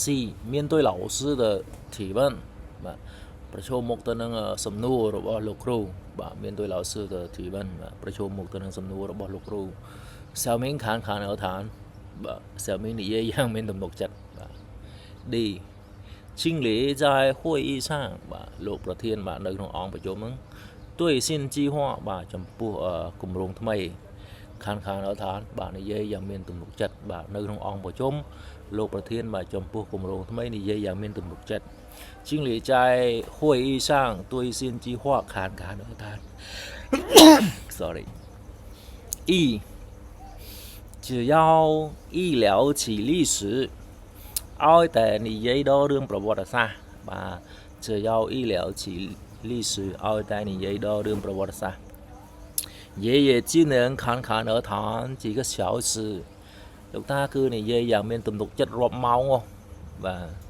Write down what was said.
4. 面对老师的提问បាទប្រឈមមុខទៅនឹងសំណួររបស់លោកគ្រូបាទ面对老师的提问បាទប្រឈមមុខទៅនឹងសំណួររបស់លោកគ្រូ小明侃而谈បាទ小明និយាយយ៉ាងមានទំនុកចិត្តបាទ D 经理在会议上បាទលោកប្រធានបាទនៅក្នុងអង្គប្រជុំហ្នឹង对新计划បាទចំពោះគម្រោងថ្មីខានអត់ឋានបាទនិយាយយ៉ាងមានទំនុកចិត្តបាទនៅក្នុងអង្គប្រជុំលោកប្រធានបាទចំពោះគម្រោងថ្មីនិយាយយ៉ាងមានទំនុកចិត្ត经理在会议上对新计划侃而谈 sorry E 只要一聊起历史ឲ្យតែនិយាយដល់រឿងប្រវត្តិសាស្ត្របាទ只要一聊起历史ឲ្យតែនិយាយដល់រឿងប្រវត្តិសាស្ត្រ爷爷只能侃而谈几个小时លោកតាគឺនិយាយយ៉ាងមានទំនុកចិត្តរាប់ម៉ោងបាទ